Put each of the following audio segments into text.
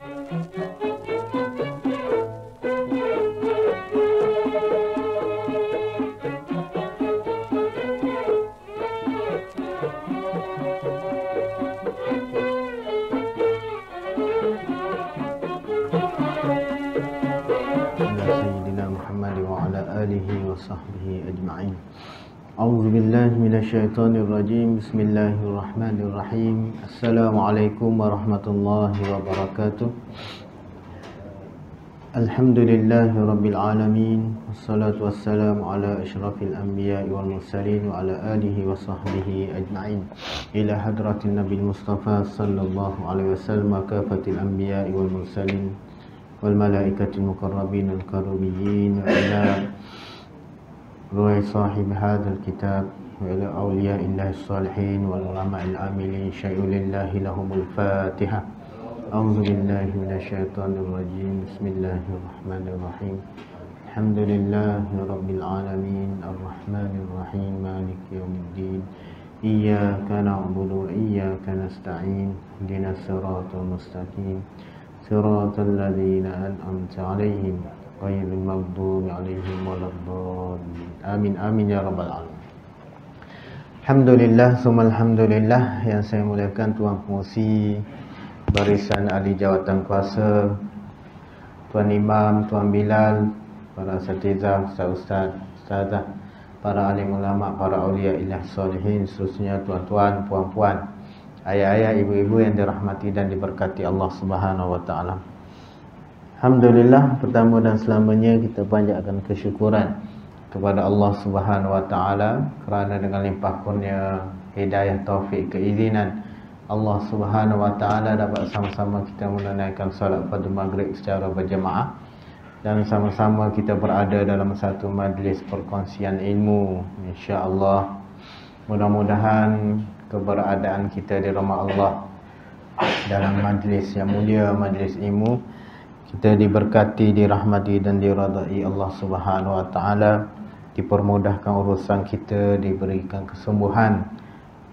Ajma'in. A'udzu billahi minasyaitonir rajim. Bismillahirrahmanirrahim. Assalamualaikum warahmatullahi wabarakatuh. Alhamdulillahi rabbil alamin. Wassalatu wassalamu ala asyrafil anbiya'i wal mursalin wa ala alihi wa sahbihi ajma'in. Ila hadratin Nabil Mustafa sallallahu alaihi wasallam kafatil anbiya'i wal mursalin wal malaikatil muqarrabin al karubiyyin wa ila روح صاحب هذا الكتاب وإلى أولياء الله الصالحين والعلماء العاملين شيء لله لهم الفاتحة. أعوذ بالله من الشيطان الرجيم. بسم الله الرحمن الرحيم. الحمد لله رب العالمين الرحمن الرحيم مالك يوم الدين إياك نعبد وإياك نستعين اهدنا الصراط المستقيم صراط الذين أنعمت عليهم غير المغضوب عليهم ولا الضالين. Amin amin ya rabbal alamin. Alhamdulillah summa alhamdulillah. Yang saya muliakan Tuan Pengerusi Barisan Ahli Jawatan Kuasa, Tuan Imam, Tuan Bilal, para asatizah, ustaz, ustazah, para alim ulama, para awliya ilah salihin, seterusnya tuan-tuan, puan-puan, ayah-ayah, ibu-ibu yang dirahmati dan diberkati Allah Subhanahu wa taala. Alhamdulillah, pertama dan selamanya kita panjatkan kesyukuran kepada Allah Subhanahu wa taala kerana dengan limpah kurnia hidayah, taufik, keizinan Allah Subhanahu wa taala dapat sama-sama kita menunaikan solat pada maghrib secara berjemaah dan sama-sama kita berada dalam satu majlis perkongsian ilmu. Insya-Allah mudah-mudahan keberadaan kita di rumah Allah dalam majlis yang mulia, majlis ilmu, kita diberkati, dirahmati dan diradai Allah Subhanahu wa taala, dipermudahkan urusan kita, diberikan kesembuhan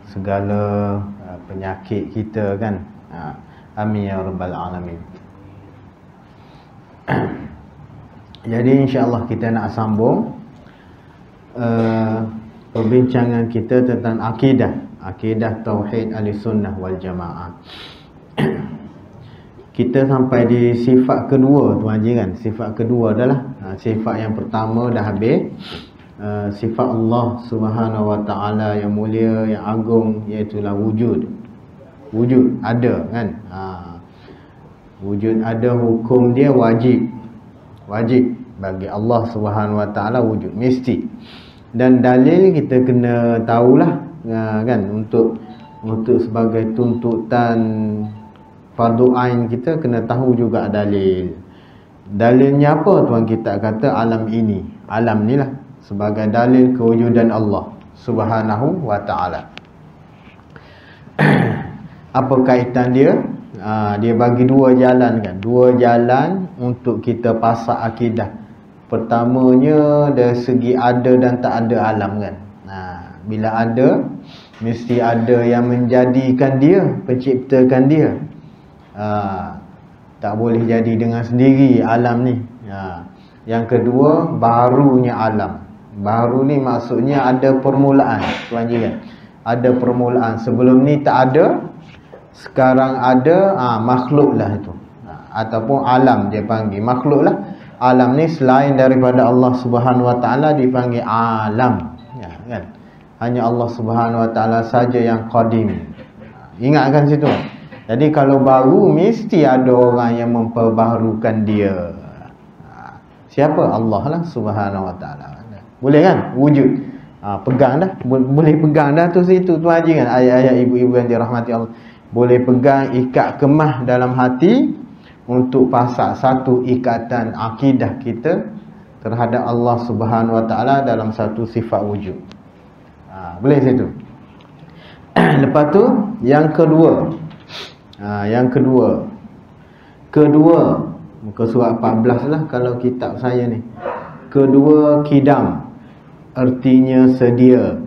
segala penyakit kita kan. Amin ya rabbal alamin. Jadi insya-Allah kita nak sambung perbincangan kita tentang akidah tauhid ahli-sunnah wal jamaah. Kita sampai di sifat kedua Tuan Haji kan. Sifat kedua adalah sifat yang pertama dah habis, sifat Allah Subhanahu wa taala yang mulia, yang agung, iaitu wujud. Wujud ada kan. Wujud ada, hukum dia wajib. Wajib bagi Allah Subhanahu wa taala wujud, mesti. Dan dalil kita kena tahulah kan, untuk sebagai tuntutan fardu ain kita kena tahu juga dalil. Dalilnya apa Tuan kita kata alam ini. Alam ni lah sebagai dalil kewujudan Allah Subhanahu wa taala. Apa kaitan dia? Dia bagi dua jalan kan. Dua jalan untuk kita pasak akidah. Pertamanya dari segi ada dan tak ada alam kan. Bila ada, mesti ada yang menjadikan dia, penciptakan dia. Tak boleh jadi dengan sendiri alam ni. Yang kedua, barunya alam. Baru ni maksudnya ada permulaan Tuan Haji kan. Ada permulaan. Sebelum ni tak ada, sekarang ada, makhluk lah itu. Ataupun alam dia panggil, makhluk lah. Alam ni selain daripada Allah Subhanahu wa taala dipanggil alam kan. Hanya Allah Subhanahu wa taala saja yang qadim. Ingatkan situ. Jadi kalau baru, mesti ada orang yang memperbaharukan dia. Siapa? Allah lah Subhanahu wa taala. Boleh kan? Wujud. Pegang dah. Boleh pegang dah tu situ Tuan Haji kan. Ayah-ayah, ibu-ibu yang dirahmati Allah. Boleh pegang, ikat kemah dalam hati untuk pasak satu ikatan akidah kita terhadap Allah Subhanahu wa taala dalam satu sifat wujud. Boleh situ. Lepas tu yang kedua. Kedua muka surat 14 lah kalau kitab saya ni. Kedua, kidam, artinya sedia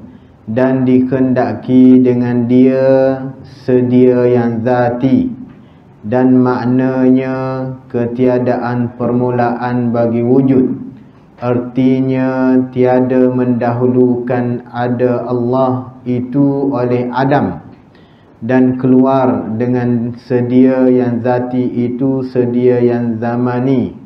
dan dikendaki dengan dia sedia yang zati, dan maknanya ketiadaan permulaan bagi wujud. Artinya tiada mendahulukan ada Allah itu oleh Adam, dan keluar dengan sedia yang zati itu sedia yang zamani,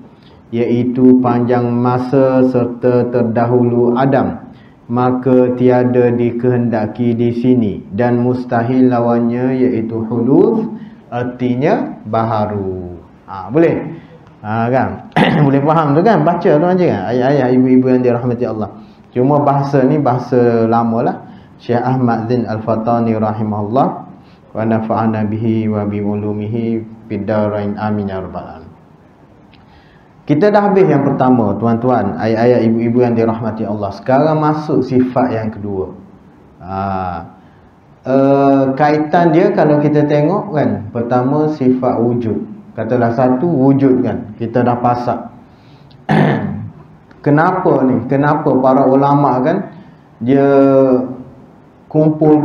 iaitu panjang masa serta terdahulu Adam, maka tiada dikehendaki di sini, dan mustahil lawannya iaitu hulus, artinya baharu. Boleh? Kan? Boleh faham tu kan? Baca tu aja kan? Ayat-ayat ibu-ibu yang dirahmati Allah. Cuma bahasa ni bahasa lama lah. Syekh Ahmad Zain Al-Fatani rahimahullah wa nafa'ana bihi wa bi ulumihi fid darain amin ya rabbal alamin. Kita dah habis yang pertama, tuan-tuan, ayat-ayat ibu-ibu yang dirahmati Allah. Sekarang masuk sifat yang kedua. Kaitan dia kalau kita tengok kan, pertama sifat wujud. Katalah satu wujud kan, kita dah pasak. Kenapa ni? Kenapa para ulama kan dia kumpul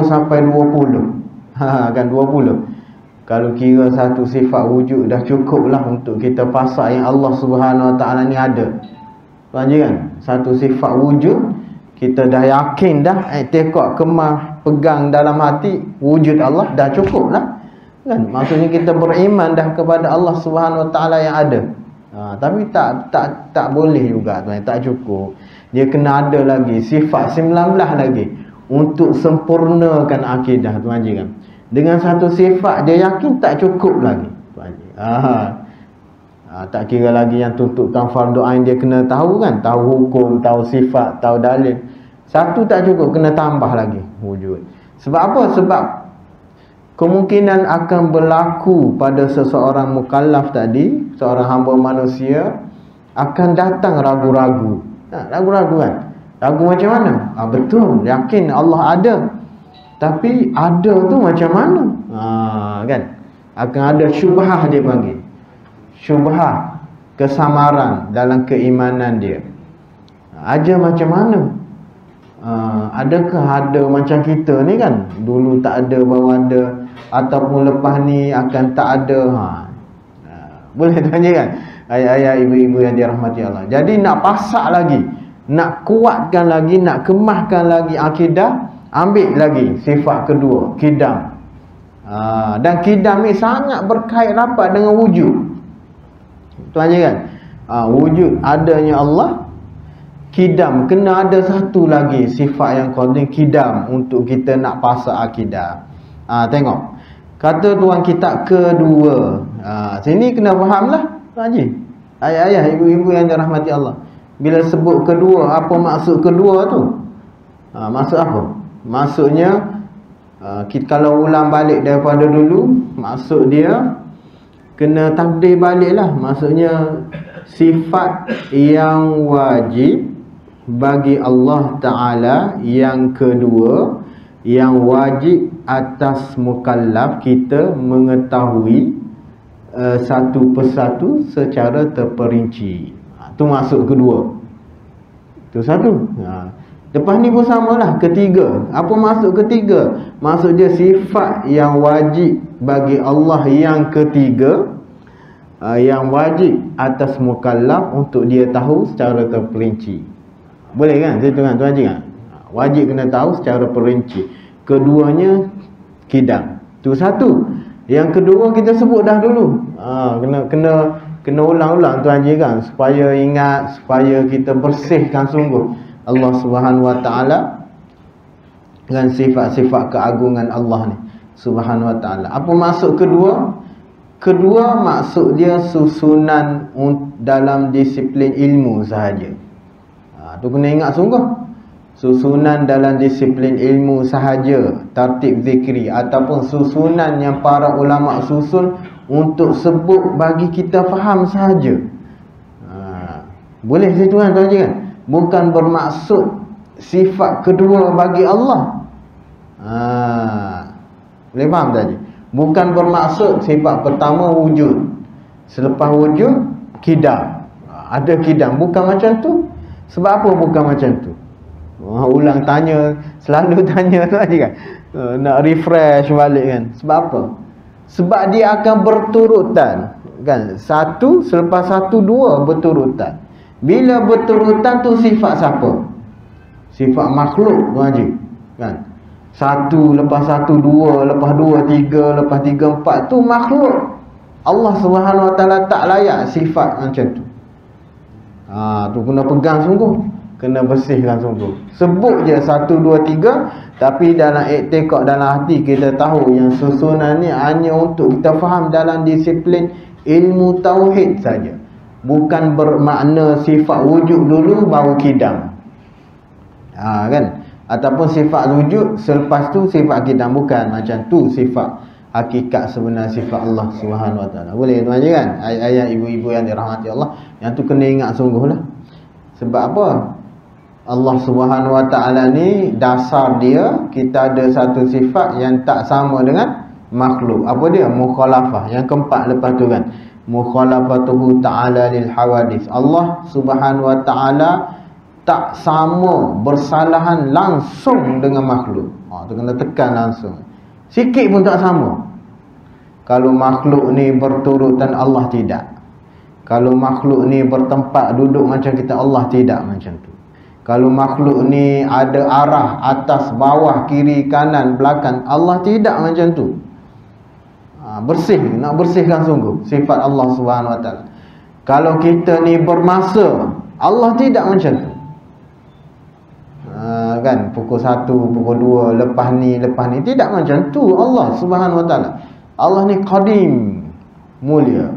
sampai 20? Kan 20. Kalau kira satu sifat wujud dah cukup lah untuk kita pasak yang Allah Subhanahu Wa Taala ni ada. Tuan je kan? Satu sifat wujud kita dah yakin dah, tekok kemah pegang dalam hati wujud Allah dah cukup lah. Kan? Maksudnya kita beriman dah kepada Allah Subhanahu Wa Taala yang ada. Tapi tak boleh juga tuan, tak cukup. Dia kena ada lagi sifat 19 lagi untuk sempurnakan akidah tuan je kan. Dengan satu sifat dia yakin tak cukup lagi tuan je. Tak kira lagi yang tuntutan fardu ain dia kena tahu kan, tahu hukum, tahu sifat, tahu dalil. Satu tak cukup, kena tambah lagi wujud. Sebab apa? Sebab kemungkinan akan berlaku pada seseorang mukallaf tadi, seorang hamba manusia, akan datang ragu-ragu. Ragu-ragu kan? Ragu macam mana? Betul, yakin Allah ada. Tapi ada tu macam mana? Kan? Akan ada syubhah dia panggil. Syubhah, kesamaran dalam keimanan dia. Aja macam mana? Adakah ada macam kita ni kan? Dulu tak ada, baru ada. Ataupun lepas ni akan tak ada. Boleh tuan je kan? Ayat-ayat ibu-ibu yang dirahmati Allah. Jadi nak pasak lagi, nak kuatkan lagi, nak kemahkan lagi akidah, ambil lagi sifat kedua, kidam. Dan kidam ni sangat berkait rapat dengan wujud. Tuan je kan? Wujud adanya Allah, kidam kena ada satu lagi sifat yang qadim, kidam, untuk kita nak pasak akidah. Tengok kata tuan kitab kedua. Sini kena faham lah tuan Haji, ayah-ayah, ibu-ibu yang dirahmati Allah. Bila sebut kedua, apa maksud kedua tu? Maksud apa? Maksudnya kita kalau ulang balik daripada dulu, maksud dia kena takdir balik lah. Maksudnya sifat yang wajib bagi Allah Ta'ala yang kedua, yang wajib atas mukallaf kita mengetahui satu persatu secara terperinci. Itu maksud kedua. Itu satu. Lepas ni pun samalah ketiga. Apa maksud ketiga? Maksud dia sifat yang wajib bagi Allah yang ketiga, yang wajib atas mukallaf untuk dia tahu secara terperinci. Boleh kan? Itu kan tuan Haji kan? Wajib kena tahu secara perinci. Keduanya kidam. Itu satu. Yang kedua kita sebut dah dulu. Kena ulang-ulang tuan Haji kan, supaya ingat, supaya kita bersihkan sungguh Allah Subhanahu Wa Taala dengan sifat-sifat keagungan Allah ni Subhanahu Wa Taala. Apa maksud kedua? Kedua maksud dia susunan dalam disiplin ilmu sahaja. Tu kena ingat sungguh. Susunan dalam disiplin ilmu sahaja, tartib zikri, ataupun susunan yang para ulama susun untuk sebut bagi kita faham sahaja. Boleh situ kan tuan kan? Bukan bermaksud sifat kedua bagi Allah. Boleh faham tadi? Bukan bermaksud sifat pertama wujud, selepas wujud kidam. Ada kidam, bukan macam tu. Sebab apa bukan macam tu? Ulang tanya, selalu tanya tu aja kan. Nak refresh balik kan. Sebab apa? Sebab dia akan berturutan, kan? Satu selepas satu, dua berturutan. Bila berturutan tu sifat siapa? Sifat makhluk tu haji, kan? Satu lepas satu, dua lepas dua, tiga lepas tiga, empat tu makhluk. Allah Subhanahu Wa Taala tak layak sifat macam tu. Tu kena pegang sungguh, kena bersihkan sungguh. Sebut je 1, 2, 3, tapi dalam iktikad, dalam hati kita tahu yang susunan ni hanya untuk kita faham dalam disiplin ilmu tauhid saja. Bukan bermakna sifat wujud dulu baru kidam. Kan? Ataupun sifat wujud selepas tu sifat kidam, bukan macam tu sifat hakikat sebenar sifat Allah Subhanahu Wa Taala. Boleh tuan je kan? Ayat ibu-ibu yang dirahmati Allah, yang tu kena ingat sungguhlah. Sebab apa? Allah Subhanahu Wa Taala ni dasar dia, kita ada satu sifat yang tak sama dengan makhluk. Apa dia? Mukhalafah. Yang keempat lepas tu kan, mukhalafatuhu ta'ala lil hawadis. Allah Subhanahu Wa Taala tak sama bersalahan langsung dengan makhluk. Tu kena tekan langsung. Sikit pun tak sama. Kalau makhluk ni berturutan, Allah tidak. Kalau makhluk ni bertempat duduk macam kita, Allah tidak macam tu. Kalau makhluk ni ada arah atas, bawah, kiri, kanan, belakang, Allah tidak macam tu. Bersih, nak bersihkan sungguh sifat Allah Subhanahu Wa Taala. Kalau kita ni bermasa, Allah tidak macam tu. Kan, pukul 1, pukul 2, lepas ni, tidak macam tu Allah Subhanahu Wa Taala. Allah ni qadim, mulia.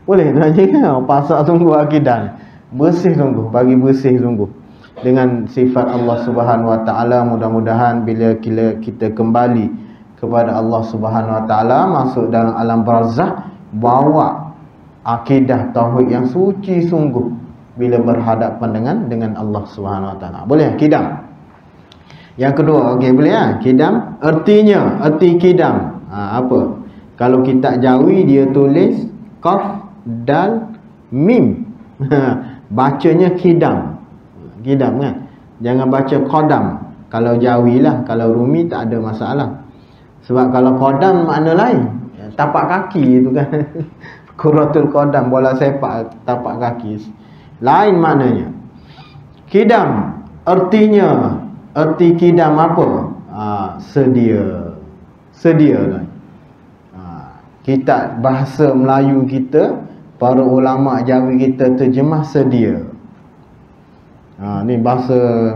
Boleh tuan je kan? Pasak sungguh akidah, bersih sungguh, bagi bersih sungguh dengan sifat Allah Subhanahu Wa Taala. Mudah-mudahan bila kita kembali kepada Allah Subhanahu Wa Taala, masuk dalam alam barzakh, bawa akidah tauhid yang suci sungguh bila berhadapan dengan Allah Subhanahu Wa Taala. Boleh kidam? Yang kedua, okey, boleh ya? Kidam, erti kidam. Apa? Kalau kita Jawi dia tulis qaf, dal, mim. Bacanya kidam. Kidam kan? Jangan baca qadam. Kalau Jawi lah, kalau Rumi tak ada masalah. Sebab kalau qadam makna lain. Tapak kaki itu kan. Kuratul qadam, bola sepak tapak kaki. Lain maknanya. Kidam, erti kidam apa? Sedia kan. Kita bahasa Melayu kita, para ulama Jawi kita terjemah sedia. Ni bahasa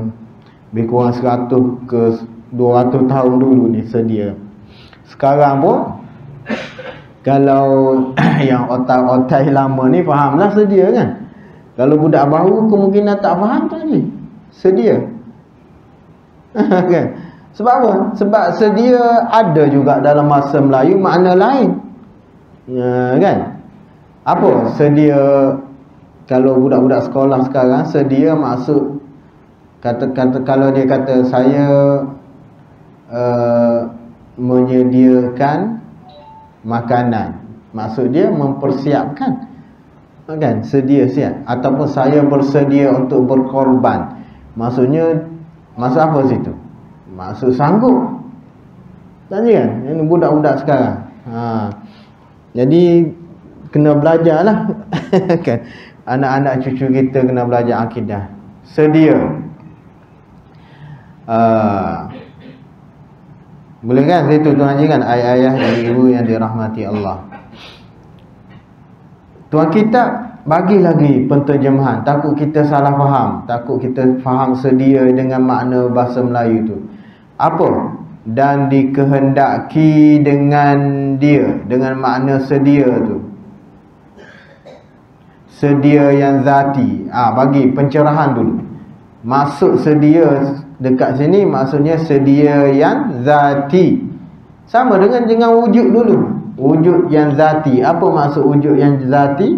lebih kurang 100 ke 200 tahun dulu ni sedia. Sekarang pun kalau yang otak-otak lama ni fahamlah sedia kan. Kalau budak baru kemungkinan tak faham tak ni. Sedia. Kan? Sebab apa? Sebab sedia ada juga dalam bahasa Melayu makna lain. Kan? Apa sedia? Kalau budak-budak sekolah sekarang, sedia maksud kata kalau dia kata saya menyediakan makanan, maksud dia mempersiapkan, kan? Sedia siap. Ataupun saya bersedia untuk berkorban, maksudnya maksud apa situ? Maksud sanggup. Tanya kan? Ini budak-budak sekarang. Jadi kena belajarlah. Kan? Anak-anak cucu kita kena belajar akidah. Sedia. Boleh kan? Situ tuan haji kan? Ayah-ayah dan ibu yang dirahmati Allah. Tuan kita bagi lagi penterjemahan. Takut kita salah faham. Takut kita faham sedia dengan makna bahasa Melayu tu. Apa? Dan dikehendaki dengan dia, dengan makna sedia tu. Sedia yang zati. Bagi pencerahan dulu. Maksud sedia dekat sini maksudnya sedia yang zati. Sama dengan wujud dulu. Wujud yang zati. Apa maksud wujud yang zati?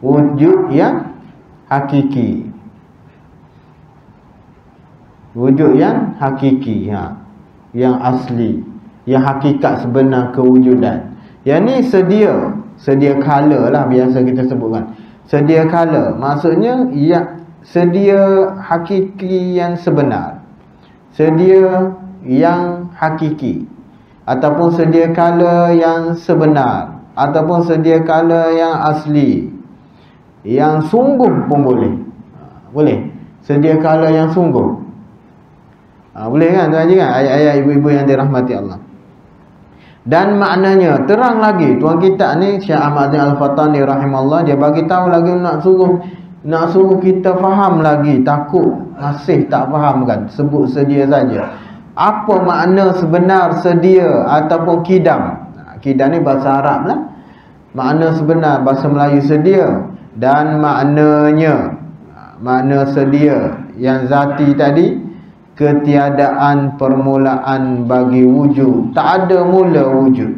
Wujud yang hakiki. Wujud yang hakiki, yang asli, yang hakikat sebenar kewujudan. Yang ni sedia kala lah biasa kita sebutkan. Sedia kala maksudnya ya, sedia hakiki yang sebenar, sedia yang hakiki. ataupun sedia kala yang sebenar, ataupun sedia kala yang asli, yang sungguh pun boleh. Boleh. Sedia kala yang sungguh. Boleh kan tuan haji kan? Ayat-ayat ibu-ibu yang dirahmati Allah. Dan maknanya terang lagi. Tuan kita ni Syekh Ahmad Al-Fatani rahimahullah, dia bagi tahu lagi, nak suruh kita faham lagi. Takut masih tak faham kan, sebut sedia saja. Apa makna sebenar sedia ataupun kidam? Kidam ni bahasa Arab lah. Makna sebenar bahasa Melayu sedia. Dan maknanya, makna sedia yang zati tadi, ketiadaan permulaan bagi wujud. Tak ada mula wujud.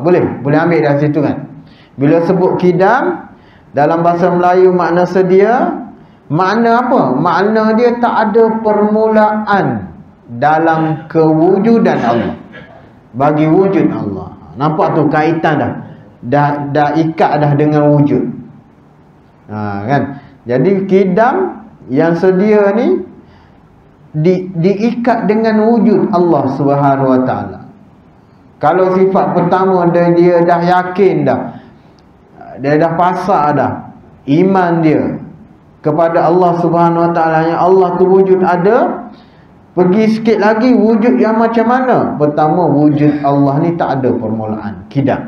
Boleh ambil dari situ kan. Bila sebut kidam dalam bahasa Melayu makna sedia, makna apa? Makna dia tak ada permulaan dalam kewujudan Allah, bagi wujud Allah. Nampak tu kaitan dah ikat dah dengan wujud. Kan? Jadi kidam yang sedia ni diikat dengan wujud Allah Subhanahu Wa Taala. Kalau sifat pertama dia dah yakin dah, dia dah pasal dah iman dia kepada Allah Subhanahu Wa Taala, yang Allah tu wujud ada. Pergi sikit lagi, wujud yang macam mana? Pertama, wujud Allah ni tak ada permulaan, kidam.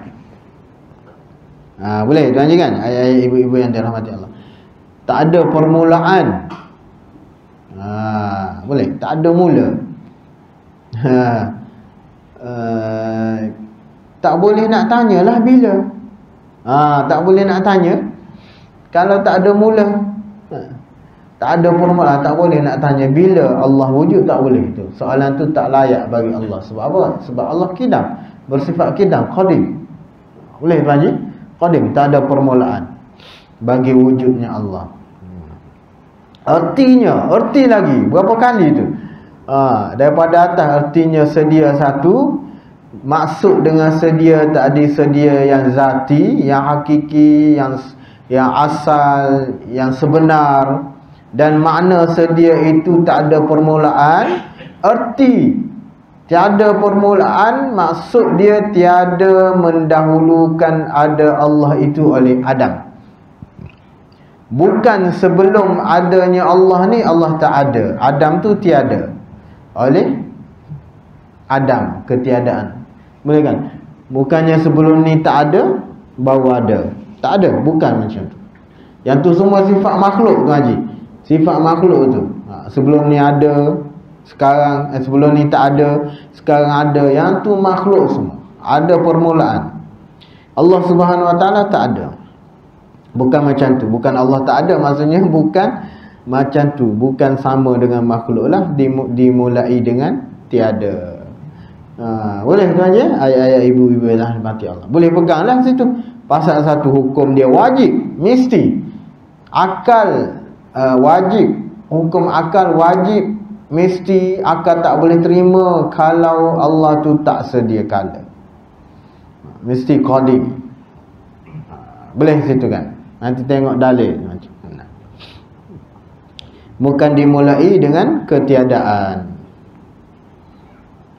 Boleh tuan-tuan kan? Ayat-ayat ibu-ibu yang dirahmati Allah. Tak ada permulaan. Boleh, tak ada mula. Tak boleh nak tanyalah bila. Tak boleh nak tanya kalau tak ada mula. Tak ada permulaan, tak boleh nak tanya bila Allah wujud, tak boleh tu. Soalan tu tak layak bagi Allah. Sebab apa? Sebab Allah kidam, bersifat kidam, qadim. Boleh tuan haji? Qadim, tak ada permulaan bagi wujudnya Allah. Erti lagi berapa kali tu? Daripada atas ertinya sedia satu. Maksud dengan sedia tadi, sedia yang zati, yang hakiki, yang asal, yang sebenar. Dan makna sedia itu tak ada permulaan. Erti tiada permulaan, maksud dia tiada mendahulukan ada Allah itu oleh Adam. Bukan sebelum adanya Allah ni Allah tak ada. Adam tu tiada oleh Adam, ketiadaan. Boleh kan? Bukannya sebelum ni tak ada baru ada. Tak ada, bukan macam tu. Yang tu semua sifat makhluk tu haji. Sifat makhluk tu. Sebelum ni ada, sekarang sebelum ni tak ada, sekarang ada. Yang tu makhluk semua. Ada permulaan. Allah Subhanahu Wa Taala tak ada. Bukan macam tu. Bukan Allah tak ada, maksudnya bukan macam tu. Bukan sama dengan makhluk lah. Dimulai dengan tiada. Boleh tuan je? Ayat-ayat ibu-ibu lah mati Allah. Boleh peganglah situ. Pasal satu hukum dia wajib, mesti. Akal wajib. Hukum akal wajib, mesti. Akal tak boleh terima kalau Allah tu tak sedia kala. Mesti qadim. Boleh situ kan? Nanti tengok dalil. Bukan dimulai dengan ketiadaan.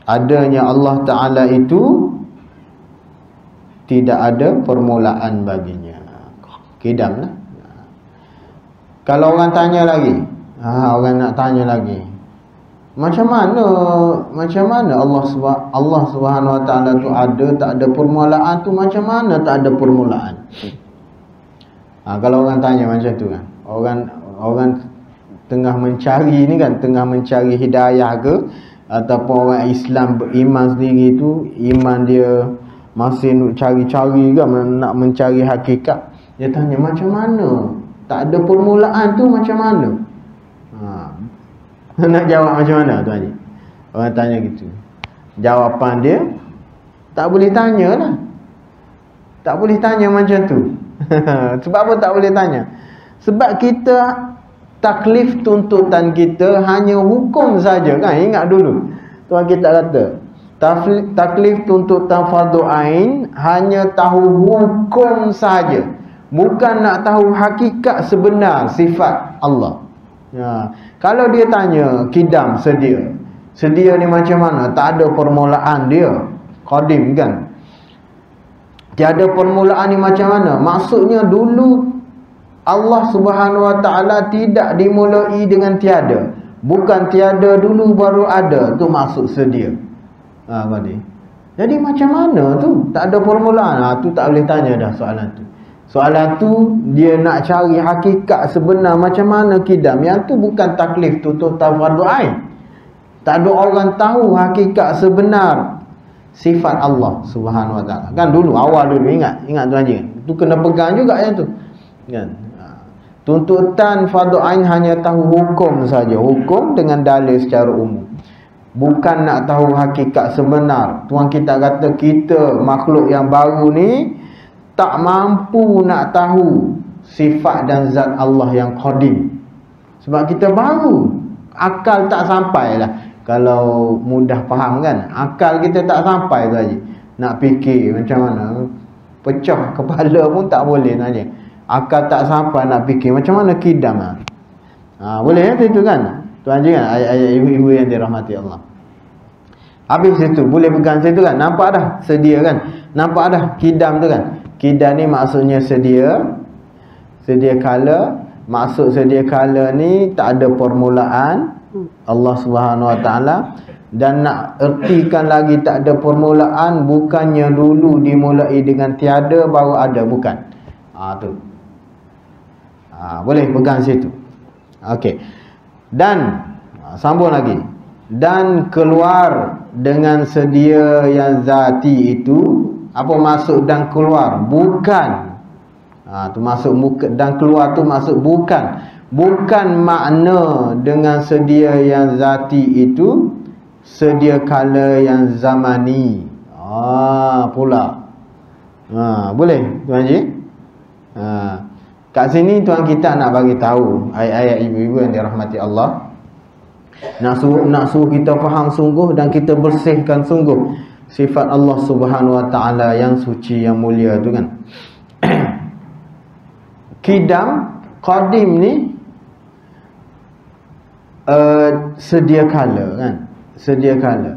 Adanya Allah Ta'ala itu tidak ada permulaan baginya. Kidam lah. Kalau orang tanya lagi, orang nak tanya lagi, macam mana Allah Subhanahu Wa Taala tu ada, tak ada permulaan tu, macam mana tak ada permulaan? Kalau orang tanya macam tu kan, orang tengah mencari ni kan, tengah mencari hidayah ke, ataupun orang Islam beriman sendiri tu, iman dia masih nak cari-cari ke, nak mencari hakikat. Dia tanya macam mana? Tak ada permulaan tu macam mana? Nak jawab macam mana tuan haji? Orang tanya gitu. Jawapan dia, tak boleh tanya lah. Tak boleh tanya macam tu. Sebab apa tak boleh tanya? Sebab kita, taklif tuntutan kita hanya hukum saja kan. Ingat dulu tuan kita kata, taklif tuntutan fardu ain hanya tahu hukum saja, bukan nak tahu hakikat sebenar sifat Allah. Kalau dia tanya kidam sedia ni macam mana, tak ada permulaan dia, qadim kan. Tiada permulaan ni macam mana? Maksudnya dulu Allah Subhanahu Wa Taala tidak dimulai dengan tiada. Bukan tiada dulu baru ada. Tu maksud sedia. Tadi. Jadi macam mana tu? Tak ada permulaan. Tu tak boleh tanya dah soalan tu. Soalan tu dia nak cari hakikat sebenar macam mana kidam. Yang tu bukan taklif tutup fardu ain. Tak ada orang tahu hakikat sebenar sifat Allah Subhanahu Wa Taala. Kan dulu awal dulu ingat tu aja. Tu kena pegang juga yang tu. Kan? Tuntutan fardu ain hanya tahu hukum saja, hukum dengan dalil secara umum. Bukan nak tahu hakikat sebenar. Tuan kita kata kita makhluk yang baru ni tak mampu nak tahu sifat dan zat Allah yang qadim. Sebab kita baru, akal tak sampai lah. Kalau mudah faham kan, akal kita tak sampai tu aja. Nak fikir macam mana, pecah kepala pun tak boleh nanya. Akal tak sampai nak fikir macam mana kidam lah. Boleh ya itu kan? Tu aja kan ayat ibu-ibu yang dirahmati Allah. Habis situ boleh pegang situ kan, nampak dah sedia kan, nampak dah kidam tu kan. Kidam ni maksudnya sedia kala. Maksud sedia kala ni tak ada permulaan Allah Subhanahu Wa Taala. Dan nak ertikan lagi tak ada permulaan, bukannya dulu dimulai dengan tiada baru ada, bukan. Tu boleh pegang situ. Okey. Dan sambung lagi. Dan keluar dengan sedia yang zati itu. Apa maksud dan keluar? Bukan. Tu masuk dan keluar tu maksud bukan. Bukan makna dengan sedia yang zati itu sedia kala yang zamani. Pula. Boleh Tuan Haji? Kat sini tuan kita nak bagi tahu ayat-ayat ibu-ibu yang dirahmati Allah. Nak suruh kita faham sungguh dan kita bersihkan sungguh sifat Allah Subhanahu Wa Taala yang suci, yang mulia tu kan. Kidam, qadim ni sedia kala kan, sedia kala.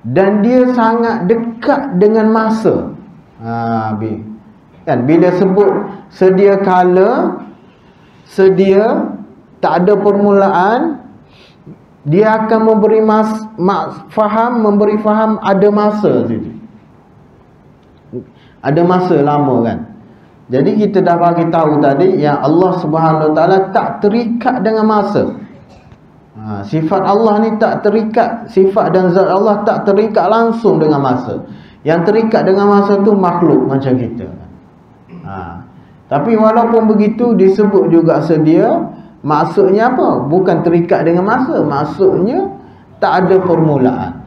Dan dia sangat dekat dengan masa. Kan bila sebut sedia kala, sedia tak ada permulaan, dia akan memberi memberi faham ada masa situ. Ada masa lama kan. Jadi kita dah bagi tahu tadi yang Allah Subhanahu Wa Taala tak terikat dengan masa. Sifat Allah ni tak terikat, sifat dan zat Allah tak terikat langsung dengan masa. Yang terikat dengan masa tu makhluk macam kita. Tapi walaupun begitu disebut juga sedia. Maksudnya apa? Bukan terikat dengan masa. Maksudnya tak ada permulaan.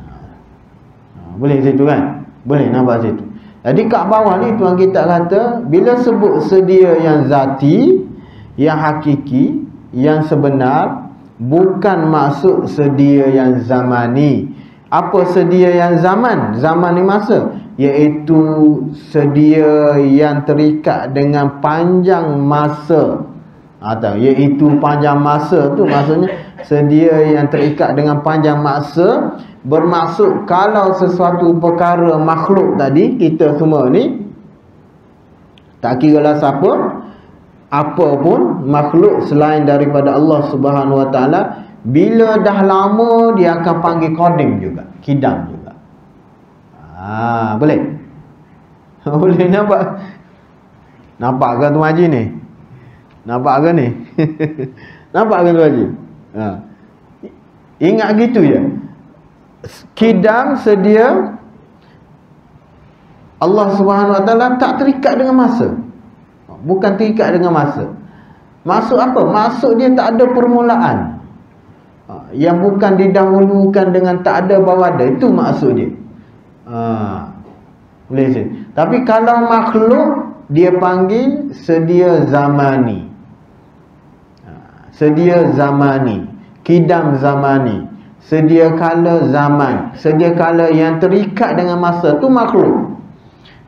Boleh situ kan? Boleh nampak situ. Jadi kat bawah ni tuan kita kata, bila sebut sedia yang zati, yang hakiki, yang sebenar, bukan maksud sedia yang zamani. Apa sedia yang zaman? Zaman ni masa. Iaitu sedia yang terikat dengan panjang masa. Atau iaitu panjang masa tu maksudnya sedia yang terikat dengan panjang masa. Bermaksud kalau sesuatu perkara makhluk tadi, kita semua ni, tak kira lah siapa, apa pun makhluk selain daripada Allah Subhanahu Wa Taala, bila dah lama dia akan panggil qadim juga, kidam juga. Boleh? Boleh nampak? Nampak ke Tuan Haji ni? Nampak ke ni? Nampak ke Tuan Haji? Ingat gitu je. Kidam sedia, Allah Subhanahu Wa Taala tak terikat dengan masa. Bukan terikat dengan masa. Maksud apa? Maksud dia tak ada permulaan. Yang bukan didahulukan dengan tak ada baru ada. Itu maksud dia. Boleh sih. Tapi kalau makhluk, dia panggil sedia zamani. Sedia zamani, kidam zamani, sedia kala zaman, sedia kala yang terikat dengan masa, tu makhluk.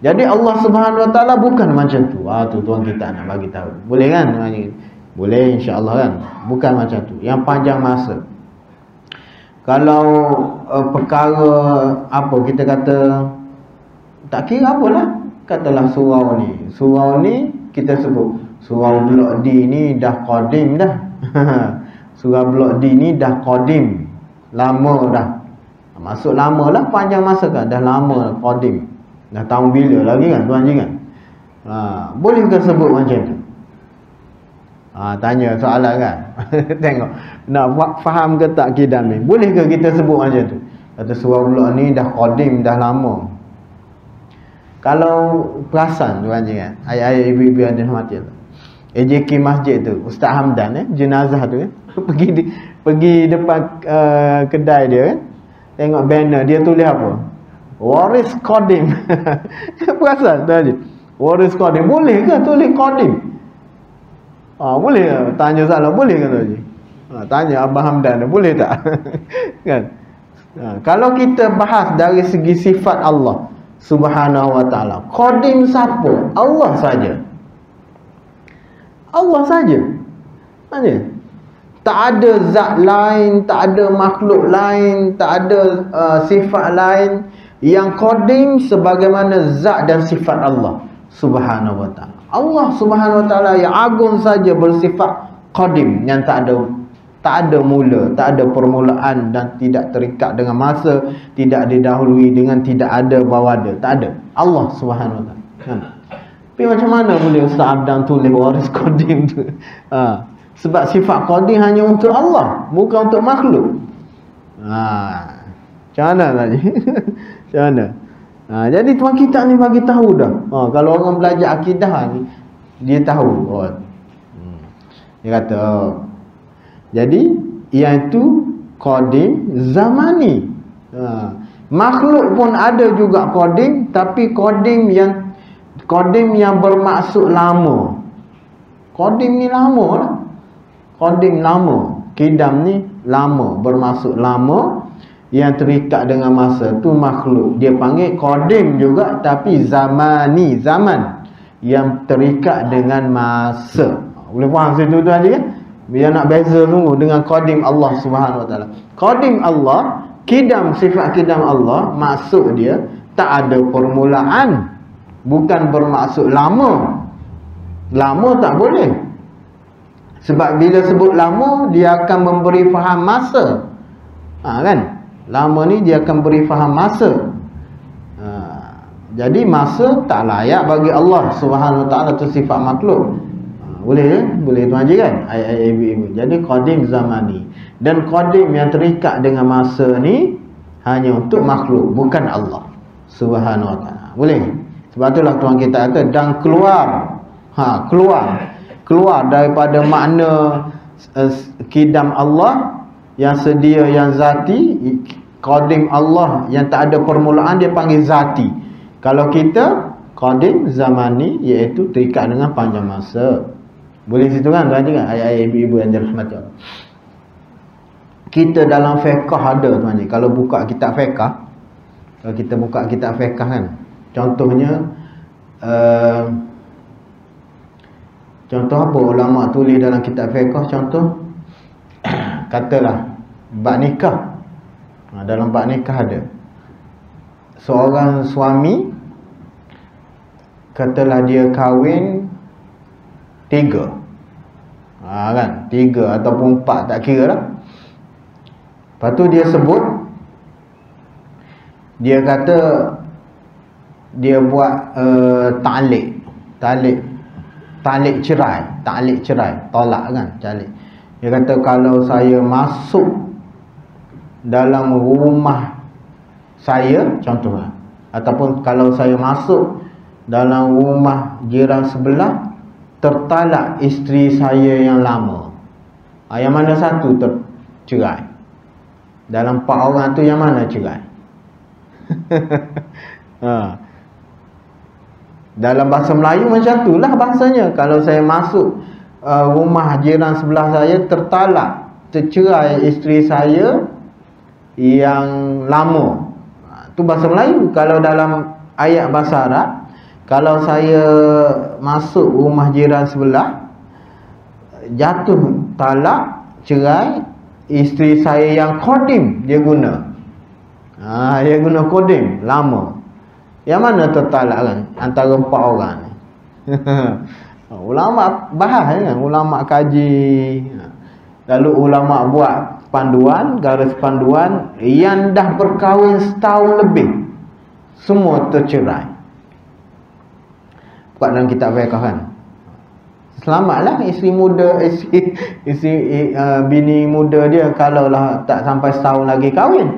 Jadi Allah Subhanahu Wa Taala bukan macam tu. Tu tuan kita nak bagi tahu. Boleh kan? Boleh insya-Allah kan. Bukan macam tu. Yang panjang masa. Kalau perkara apa kita kata Tak kira apalah. Katalah surau ni kita sebut surau Blok D ni dah qadim dah. Surau Blok D ni dah qadim, lama dah. Maksud lama lah, panjang masa kan, dah lama qadim. Dah tahun bila lagi kan tuan kan? Boleh ke sebut macam tu? Tanya soalan kan. Tengok nak faham ke tak kidam ni. Boleh ke kita sebut macam tu? Kata surau Blok ni dah qadim, dah lama. Kalau perasan tuan kan, ayah-ayah ibu-ibu yang dirahmati Allah, AJK masjid tu, Ustaz Hamdan jenazah tu kan, pergi depan kedai dia kan, tengok banner dia tulis apa? Waris Qadim. Perasan tuan je? Waris Qadim. Boleh ke tulis Qadim? Boleh ke? Tanya salah, boleh ke tuan je? Tanya Abah Hamdan, boleh tak? Kan? Kalau kita bahas dari segi sifat Allah Subhanahu wa ta'ala, qadim siapa? Allah saja. Allah saja. Maksudnya tak ada zat lain, tak ada makhluk lain, tak ada sifat lain yang qadim sebagaimana zat dan sifat Allah Subhanahu wa ta'ala. Allah Subhanahu wa ta'ala yang agung saja bersifat qadim, yang tak ada mula, tak ada permulaan dan tidak terikat dengan masa, tidak didahului dengan tidak ada bawada, tak ada. Allah Subhanahu wa ta'ala. Tapi macam mana boleh Ustaz Abdan tulis waris qadim tu? Sebab sifat qadim hanya untuk Allah, bukan untuk makhluk. Macam mana tadi? Macam mana? Jadi tuan kita ni bagi tahu dah. Kalau orang belajar akidah ni, dia tahu. Dia kata jadi iaitu qadim zamani. Makhluk pun ada juga qadim, tapi qadim yang bermaksud lama. Qadim ni lama lah. Qadim lama. Kidam ni lama, bermaksud lama, yang terikat dengan masa tu makhluk. Dia panggil qadim juga, tapi zamani, zaman yang terikat dengan masa. Boleh faham situ tu aja kan? Biar nak beza sungguh dengan qadim Allah Subhanahu wa ta'ala. Qadim Allah, kidam, sifat kidam Allah, maksud dia tak ada permulaan, bukan bermaksud lama. Lama tak boleh. Sebab bila sebut lama, dia akan memberi faham masa. Kan? Lama ni dia akan beri faham masa. Jadi masa tak layak bagi Allah Subhanahu wa ta'ala, tu sifat makhluk. Boleh boleh tuan je kan, ayah ibu-ibu. Jadi qadim zamani, dan qadim yang terikat dengan masa ni hanya untuk makhluk, bukan Allah Subhanahu wa ta'ala. Boleh. Sebab itulah tuan kita kata dan keluar daripada makna kidam Allah yang sedia, yang zati. Qadim Allah yang tak ada permulaan, dia panggil zati. Kalau kita qadim zamani, iaitu terikat dengan panjang masa. Boleh situ kan tuan kan, ayah-ayah ibu-ibu yang dirahmati Allah. Kita dalam fiqh ada tuan ni. Kalau buka kitab fiqh, kalau kita buka kitab fiqh kan, contohnya contoh apa ulama tulis dalam kitab fiqh, contoh katalah bab nikah. Dalam bab nikah ada seorang suami, katalah dia kahwin 3, kan, 3 ataupun 4, tak kira lah. Lepas tu dia sebut, dia kata dia buat ta'liq cerai, tolak kan, ta'liq. Dia kata kalau saya masuk dalam rumah saya, contohnya, ataupun kalau saya masuk dalam rumah jiran sebelah, tertalak isteri saya yang lama, yang mana satu tercerai? Dalam 4 orang tu yang mana cerai? Dalam bahasa Melayu macam tu lah bahasanya. Kalau saya masuk rumah jiran sebelah saya, tercerai isteri saya yang lama, tu bahasa Melayu. Kalau dalam ayat bahasa Arab, kalau saya masuk rumah jiran sebelah, jatuh talak, cerai, isteri saya yang qadim, dia guna. Dia guna qadim, lama. Yang mana tertalak kan antara 4 orang ni? Ulama bahas kan, ulama kaji. Lalu ulama buat panduan, garis panduan yang dah berkahwin setahun lebih semua tercerai. Buat dalam kitab fiqh kan. Selamatlah isteri muda, bini muda dia kalau lah tak sampai setahun lagi kahwin.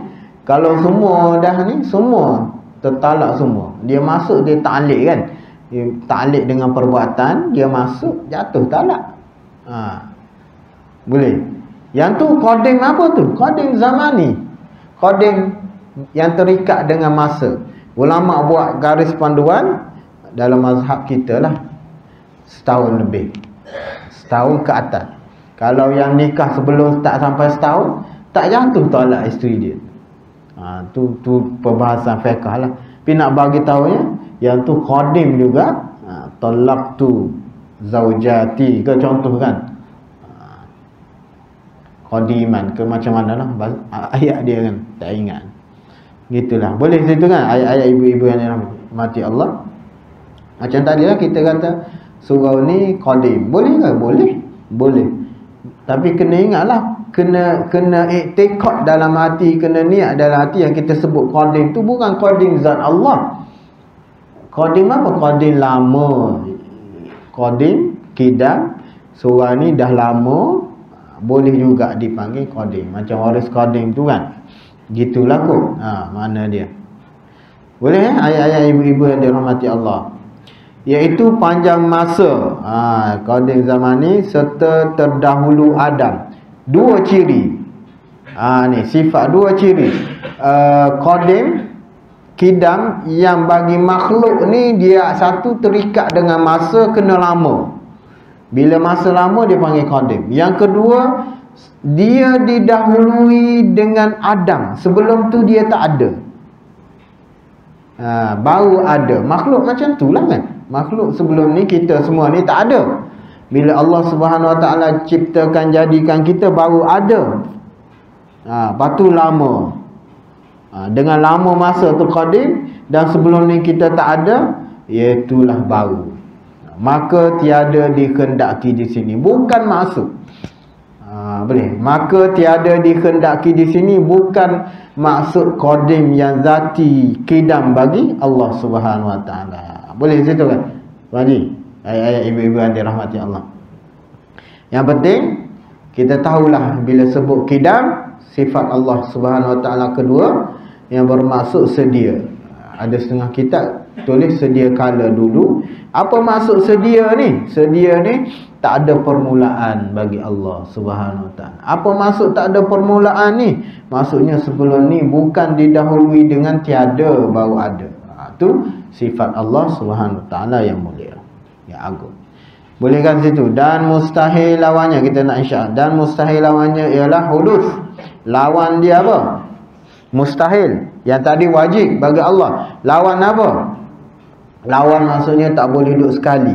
Kalau semua dah ni, semua tertalak semua. Dia masuk, dia ta'liq kan. Dia ta'liq dengan perbuatan, dia masuk, jatuh talak. Boleh. Yang tu qadim apa tu? Qadim zamani. Qadim yang terikat dengan masa. Ulama buat garis panduan dalam mazhab kita lah, setahun lebih, setahun ke atas. Kalau yang nikah sebelum tak sampai setahun, tak jatuh talak isteri dia. Tu perbahasan fiqh lah. Tapi nak bagi tahunya, yang tu qadim juga. Talaq tu zaujati ke contoh kan. Qadiman ke macam mana lah ayat dia kan, tak ingat. Gitulah. Boleh situ kan ayat-ayat ibu-ibu yang dirahmati Allah. Macam tadi lah kita kata surau ni qadim. Boleh ke? Boleh. Tapi kena ingatlah, kena iktikad dalam hati, kena niat dalam hati yang kita sebut qadim tu bukan qadim zat Allah. Qadim apa? Qadim lama. Qadim kidam, surau ni dah lama, boleh juga dipanggil qadim. Macam waris qadim tu kan. Gitulah kot. Mana dia? Boleh ayat-ayat ibu-ibu yang dirahmati Allah. Iaitu panjang masa, qadim zamani serta terdahulu Adam. 2 ciri. Ni sifat 2 ciri. Qadim, kidam yang bagi makhluk ni dia satu terikat dengan masa, kena lama. Bila masa lama dia panggil qadim. Yang kedua, dia didahului dengan Adam. Sebelum tu dia tak ada. Baru ada. Makhluk macam tu lah kan. Makhluk sebelum ni kita semua ni tak ada. Bila Allah Subhanahu Wa Taala ciptakan, jadikan kita, baru ada. Lepas tu lama. Dengan lama masa tu qadim, dan sebelum ni kita tak ada, iaitulah baru. Maka tiada dikehendaki di sini, bukan masuk. Boleh. Maka tiada dikehendaki di sini bukan maksud qadim yang zati kidam bagi Allah Subhanahu Wa Taala. Boleh situ kan? Haji, ayat-ayat ibu-ibu yang dirahmati Allah. Yang penting kita tahulah bila sebut kidam, sifat Allah Subhanahu Wa Taala kedua yang bermaksud sedia. Ada setengah kitab tulis sedia kala dulu. Apa maksud sedia ni? Sedia ni tak ada permulaan bagi Allah Subhanahu Wa Taala. Apa maksud tak ada permulaan ni? Maksudnya sebelum ni bukan didahului dengan tiada, baru ada. Itu sifat Allah Subhanahu Wa Taala yang mulia, yang agung. Boleh kan situ? Dan mustahil lawannya, kita nak insya'. Dan mustahil lawannya ialah hudus. Lawan dia apa? Mustahil. Yang tadi wajib bagi Allah. Lawan apa? Lawan maksudnya tak boleh duduk sekali.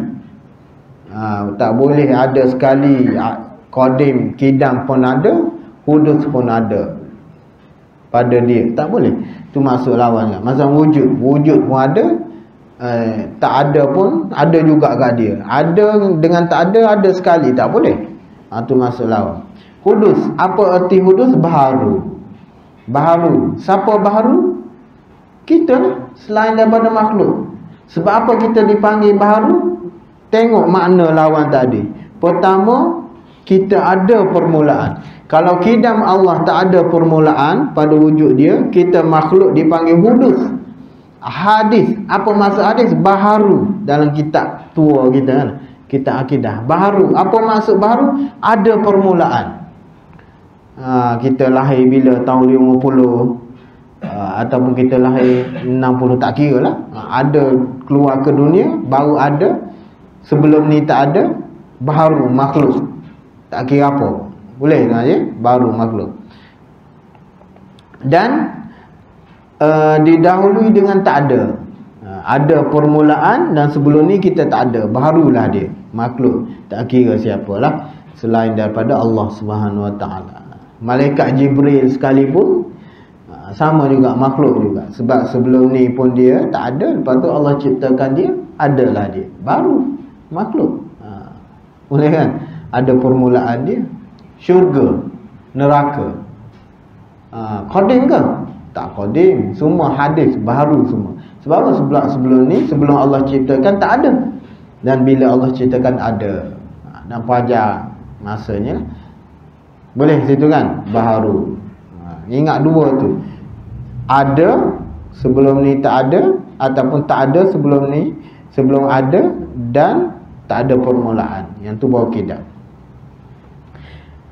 Tak boleh ada sekali. Qadim, kidam pun ada, hudus pun ada pada dia. Tak boleh. Itu maksud lawan kan. Macam wujud. Wujud pun ada, tak ada pun ada juga kat dia. Ada dengan tak ada sekali. Tak boleh. Itu maksud lawan. Hudus. Apa erti hudus? Baharu. Baharu. Siapa baharu? Kita lah. Selain daripada makhluk. Sebab apa kita dipanggil baharu? Tengok makna lawan tadi. Pertama, kita ada permulaan. Kalau kidam Allah tak ada permulaan pada wujud dia, kita makhluk dipanggil hudus. Hadis. Apa maksud hadis? Baharu. Dalam kitab tua kita kan, kitab akidah. Baharu. Apa maksud baharu? Ada permulaan. Kita lahir bila tahun 50, ataupun kita lahir 60, tak kira lah. Ada keluar ke dunia, baru ada. Sebelum ni tak ada, baru makhluk. Tak kira apa. Boleh tak je? Baru makhluk. Dan didahului dengan tak ada. Ada permulaan dan sebelum ni kita tak ada. Barulah dia. Makhluk. Tak kira siapalah selain daripada Allah Subhanahu Wa Taala. Malaikat Jibril sekalipun, Sama juga makhluk juga. Sebab sebelum ni pun dia tak ada, lepas tu Allah ciptakan dia, adalah dia. Baru makhluk. Boleh kan? Ada permulaan dia. Syurga, neraka. Qadim ke? Tak qadim. Semua hadis baru semua. Sebab apa? Sebelum ni, sebelum Allah ciptakan tak ada. Dan bila Allah ciptakan ada. Dan fajar masanya boleh situ kan? Baharu. Ingat dua tu. Ada sebelum ni tak ada, ataupun tak ada sebelum ni, sebelum ada, dan tak ada permulaan. Yang tu baru kidam.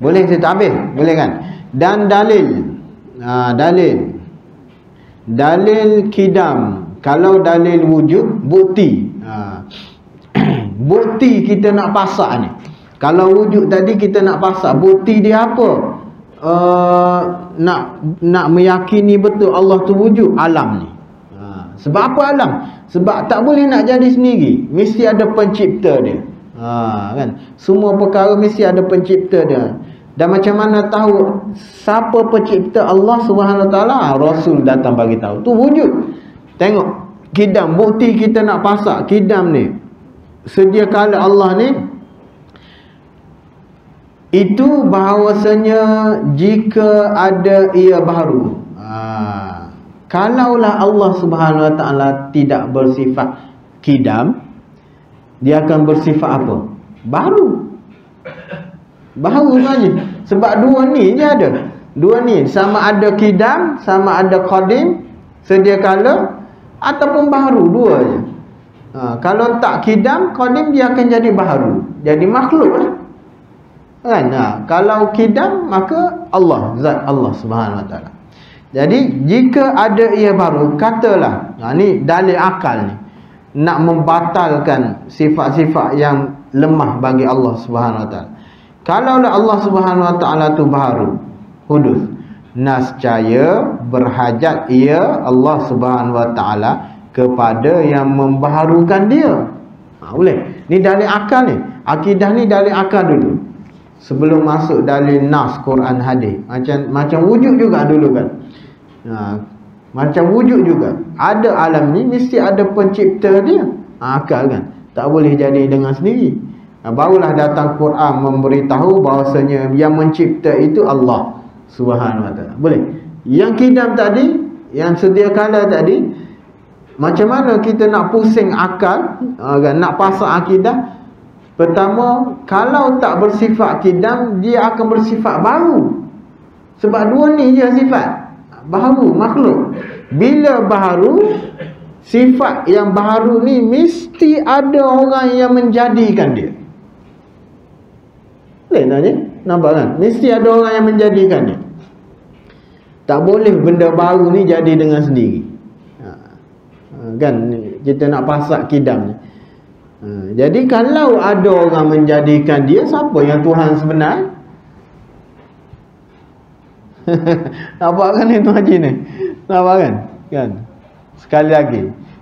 Boleh kita ambil? Boleh kan? Dan dalil. Dalil kidam. Kalau dalil wujud, bukti. Bukti kita nak pasak ni. Kalau wujud tadi kita nak pasak, bukti dia apa? Nak meyakini betul Allah tu wujud, alam ni. Sebab apa alam? Sebab tak boleh nak jadi sendiri, mesti ada pencipta dia. Kan? Semua perkara mesti ada pencipta dia. Dan macam mana tahu siapa pencipta? Allah Subhanahu Wa Taala. Rasul datang bagi tahu. Tu wujud. Tengok kidam, bukti kita nak pasak kidam ni. Sedia kala Allah ni, itu bahawasanya jika ada ia baharu. Kalaulah Allah Subhanahu Wa Taala tidak bersifat kidam, dia akan bersifat apa? Baru. Baharu saja. Sebab dua ni je ada. Dua ni, sama ada kidam, sama ada qadim, sedia kala, ataupun baharu, dua je. Kalau tak kidam, qadim, dia akan jadi baharu. Jadi makhluk lah. Kan? Kalau kidam, maka Allah, zat Allah Subhanahu Wa Taala. Jadi jika ada ia baru, katalah, ni dalil akal ni, nak membatalkan sifat-sifat yang lemah bagi Allah Subhanahu Wa Taala. Kalaulah Allah Subhanahu Wa Taala tu baru, hudus, nascaya berhajat ia Allah Subhanahu Wa Taala kepada yang membaharukan dia. Boleh. Ni dalil akal ni. Akidah ni dalil akal dulu. Sebelum masuk dalil nas Quran hadis. Macam wujud juga dulu kan. Macam wujud juga. Ada alam ni mesti ada pencipta dia. Akal kan. Tak boleh jadi dengan sendiri. Barulah datang Quran memberitahu bahawasanya yang mencipta itu Allah Subhanahu Wa Taala. Boleh. Yang kidam tadi, yang sedia kala tadi, macam mana kita nak pusing akal, nak pasak akidah? Pertama, kalau tak bersifat kidam, dia akan bersifat baru. Sebab dua ni je sifat. Baharu, makhluk. Bila baharu, sifat yang baharu ni mesti ada orang yang menjadikan dia. Boleh tanya? Nampak kan? Mesti ada orang yang menjadikan dia. Tak boleh benda baru ni jadi dengan sendiri. Kan? Kita nak pasak kidam ni. Jadi kalau ada orang menjadikan dia, siapa yang Tuhan sebenar? Nampak kan itu haji ni? Nampak kan? Sekali lagi,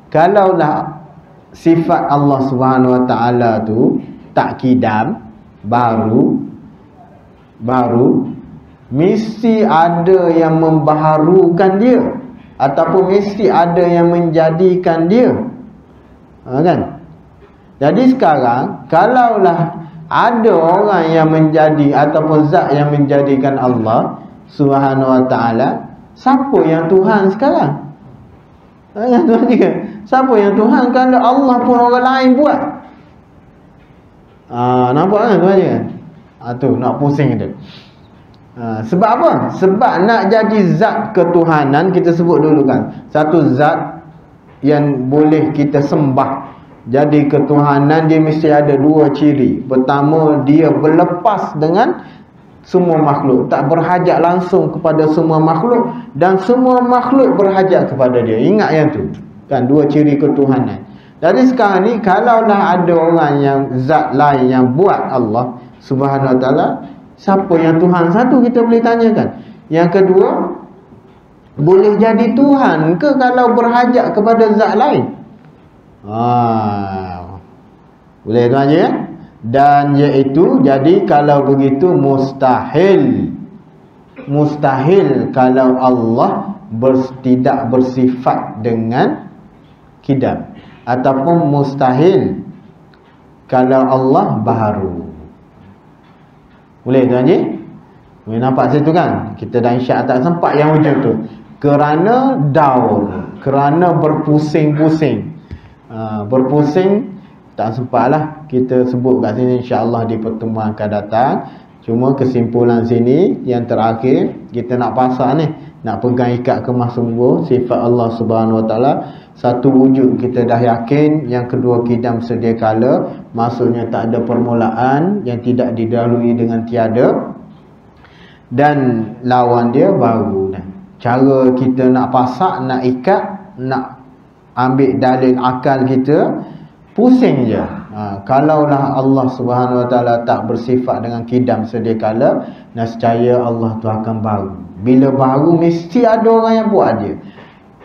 kalaulah sifat Allah Subhanahu Wa Taala tu tak kidam, baru, mesti ada yang membaharukan dia, ataupun mesti ada yang menjadikan dia. Kan? Jadi sekarang, kalaulah ada orang yang menjadi ataupun zat yang menjadikan Allah Subhanahu Wa Taala, siapa yang Tuhan sekarang? Yang Tuhan juga. Siapa yang Tuhan kalau Allah pun orang lain buat? Nampak kan Tuhan kan? Tu nak pusing dia. Sebab apa? Sebab nak jadi zat ketuhanan, kita sebut dulu kan, satu zat yang boleh kita sembah. Jadi ketuhanan dia mesti ada dua ciri. Pertama, dia berlepas dengan semua makhluk, tak berhajat langsung kepada semua makhluk, dan semua makhluk berhajat kepada dia. Ingat yang tu kan, dua ciri ketuhanan. Jadi sekarang ni, kalaulah ada orang yang zat lain yang buat Allah Subhanahu Wa Taala, siapa yang Tuhan? Satu kita boleh tanyakan. Yang kedua, boleh jadi Tuhan ke kalau berhajat kepada zat lain? Boleh tanya ya? Dan iaitu, jadi kalau begitu mustahil kalau Allah tidak bersifat dengan kidam, ataupun mustahil kalau Allah baharu. Boleh tuan Haji? Boleh nampak situ kan? Kita dah insya tak sempat yang hujung tu. Kerana daur, kerana berpusing-pusing. Berpusing tak sempatlah kita sebut kat sini, insya-Allah di pertemuan akan datang. Cuma kesimpulan sini yang terakhir kita nak pasang ni, nak pegang ikat kemas sungguh sifat Allah Subhanahu Wa Taala. Satu wujud kita dah yakin, yang kedua kidam sedia kala, maksudnya tak ada permulaan, yang tidak didahului dengan tiada, dan lawan dia baru. Cara kita nak pasak, nak ikat, nak ambil dalil akal kita, pusing je. Kalaulah Allah Subhanahu Wa Taala tak bersifat dengan kidam sedia kala, nescaya Allah tu akan baru. Bila baru mesti ada orang yang buat dia.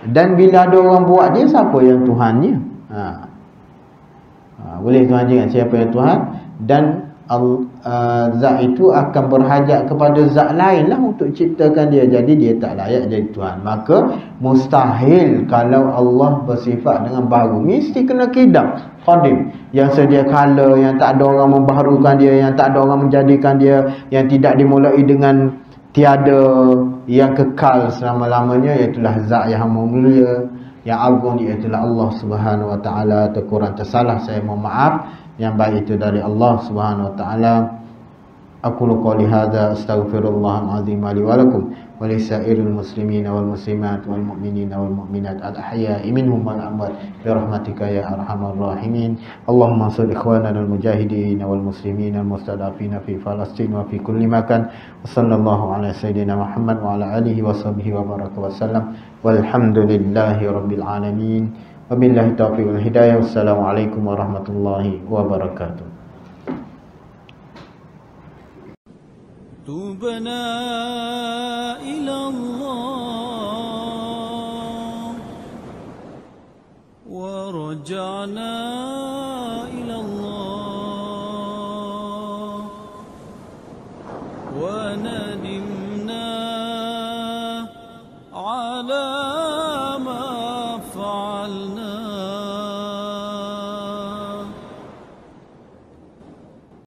Dan bila ada orang buat dia, siapa yang Tuhannya? Boleh Tuhan jangan siapa yang Tuhan, dan zat itu akan berhajat kepada zat lain lah untuk ciptakan dia. Jadi dia tak layak jadi Tuhan. Maka mustahil kalau Allah bersifat dengan baru, mesti kena kidam, qadim, yang sedia kala, yang tak ada orang membaharukan dia, yang tak ada orang menjadikan dia, yang tidak dimulai dengan tiada, yang kekal selama-lamanya, iaitulah zat yang mulia, yang agung, iaitulah Allah Subhanahu Wa Taala. Terkurang tersalah saya mohon maaf, yang baik itu dari Allah Subhanahu Wa Taala. Aqulu qouli hadza astaghfirullahal azim li wa lakum wa lisairil muslimina wal muslimat wal mu'minina wal mu'minat al ahya'i minhum wal amwat bi rahmatika ya arhamar rahimin. Allahumma shalli ikhwanana al mujahidin wal muslimin al mustadafina fi Palestin wa fi kulli makan. Sallallahu ala sayyidina Muhammad wa ala alihi wa sahbihi wa baraka wa sallam. Walhamdulillahi rabbil alamin. Wabillahi taufiq wal hidayah. Wassalamualaikum warahmatullahi wabarakatuh. تُوبَنَا إِلَى اللَّهِ وَرَجَعْنَا إِلَى اللَّهِ